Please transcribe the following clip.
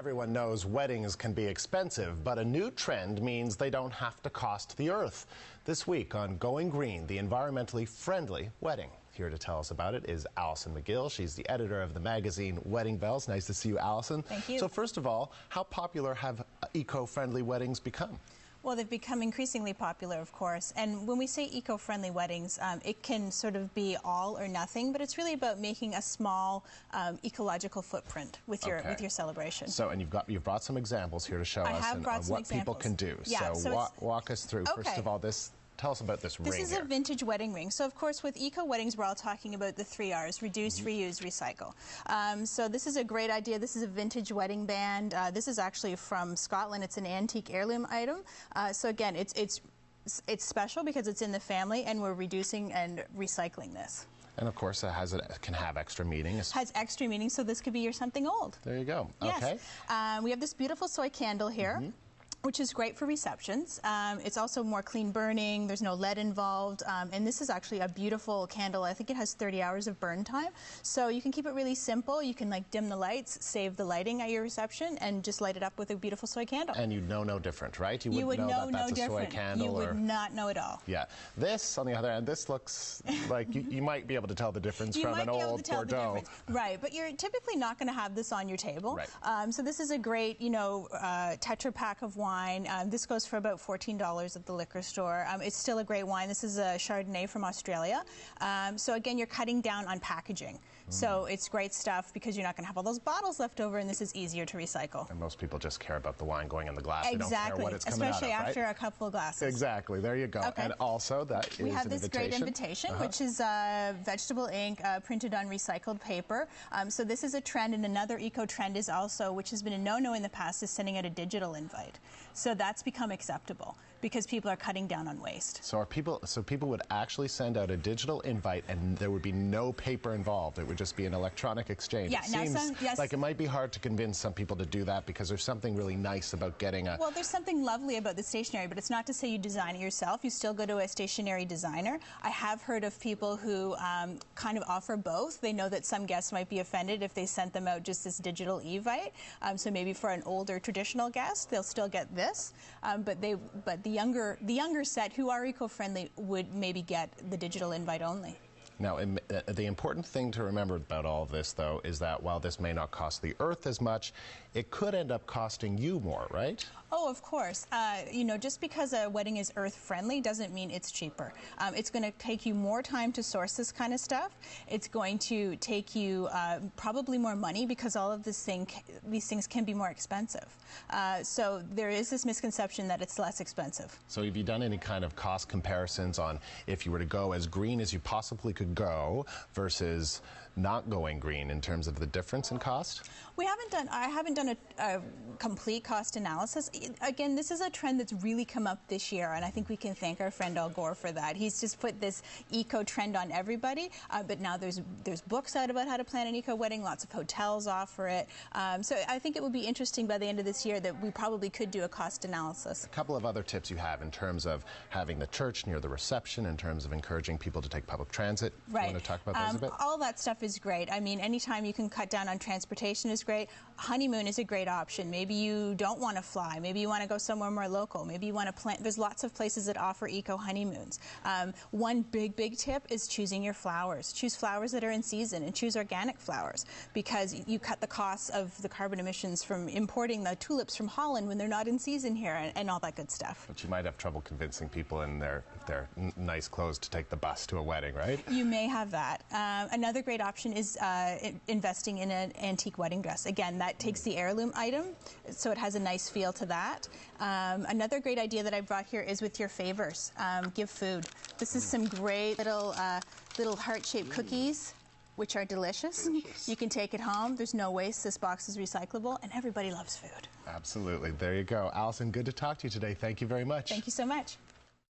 Everyone knows weddings can be expensive, but a new trend means they don't have to cost the earth. This week on Going Green, the environmentally friendly wedding. Here to tell us about it is Alison McGill. She's the editor of the magazine Wedding Bells. Nice to see you, Alison. Thank you. So first of all, how popular have eco-friendly weddings become? Well, they've become increasingly popular, of course. And when we say eco-friendly weddings, it can sort of be all or nothing, but it's really about making a small ecological footprint with your celebration. So, and you've brought some examples here to show us on what people can do. Yeah, so walk us through. First of all, tell us about this ring. This is a vintage wedding ring. So, of course, with eco-weddings, we're all talking about the 3 R's: reduce, reuse, recycle. So this is a great idea. This is a vintage wedding band. This is actually from Scotland. It's an antique heirloom item. So again, it's special because it's in the family, and we're reducing and recycling this. And of course, it can have extra meaning. Has extra meaning, so this could be your something old. There you go. Yes. Okay. We have this beautiful soy candle here. Which is great for receptions. It's also more clean burning, there's no lead involved, and this is actually a beautiful candle. I think it has 30 hours of burn time, so you can keep it really simple. You can like dim the lights, save the lighting at your reception, and just light it up with a beautiful soy candle. And you'd know no different, right? You would know that's no a different. Soy candle. You would not know at all. Yeah. This, on the other hand, this looks like you might be able to tell the difference from an old Bordeaux. Right, but you're typically not going to have this on your table. Right. So this is a great, Tetra Pak of wine. This goes for about $14 at the liquor store. It's still a great wine. This is a Chardonnay from Australia. So again, you're cutting down on packaging. So it's great stuff because you're not going to have all those bottles left over, and this is easier to recycle. And most people just care about the wine going in the glass. Exactly. They don't care what it's coming Especially out of, after a couple of glasses. Exactly. There you go. Okay. And also, that we have this great invitation, which is vegetable ink printed on recycled paper. So this is a trend, and another eco-trend is also, which has been a no-no in the past, is sending out a digital invite. So that's become acceptable because people are cutting down on waste. So people would actually send out a digital invite, and there would be no paper involved. It would just be an electronic exchange. Yeah, it seems like it might be hard to convince some people to do that because there's something really nice about getting a... Well, there's something lovely about the stationery, but it's not to say you design it yourself. You still go to a stationery designer. I have heard of people who kind of offer both. They know that some guests might be offended if they sent them out just this digital invite. So maybe for an older traditional guest, they'll still get this, but the younger set who are eco-friendly would maybe get the digital invite only. Now, the important thing to remember about all of this, though, is that while this may not cost the earth as much, it could end up costing you more, right? Oh, of course. Just because a wedding is earth-friendly doesn't mean it's cheaper. It's going to take you more time to source this kind of stuff. It's going to take you probably more money because all of these things can be more expensive. So there is this misconception that it's less expensive. So have you done any kind of cost comparisons on if you were to go as green as you possibly could go versus not going green in terms of the difference in cost? I haven't done a complete cost analysis. Again, this is a trend that's really come up this year, and I think we can thank our friend Al Gore for that. He's just put this eco trend on everybody, but now there's books out about how to plan an eco wedding. Lots of hotels offer it. So I think it would be interesting by the end of this year that we probably could do a cost analysis. A couple of other tips you have in terms of having the church near the reception, in terms of encouraging people to take public transit. Right. You want to talk about those a bit? All that stuff is great. I mean, anytime you can cut down on transportation is great. Honeymoon is a great option. Maybe you don't want to fly. Maybe you want to go somewhere more local. Maybe you want to plant. There's lots of places that offer eco honeymoons. One big tip is choosing your flowers. Choose flowers that are in season, and choose organic flowers because you cut the costs of the carbon emissions from importing the tulips from Holland when they're not in season here, and all that good stuff. But you might have trouble convincing people in their nice clothes to take the bus to a wedding, right? You may have that. Another great option is investing in an antique wedding dress. Again, that takes the heirloom item, so it has a nice feel to that. Another great idea that I brought here is with your favors. Give food. This is some great little heart-shaped cookies, which are delicious. You can take it home. There's no waste. This box is recyclable, and everybody loves food. Absolutely. There you go. Alison, good to talk to you today. Thank you very much. Thank you so much.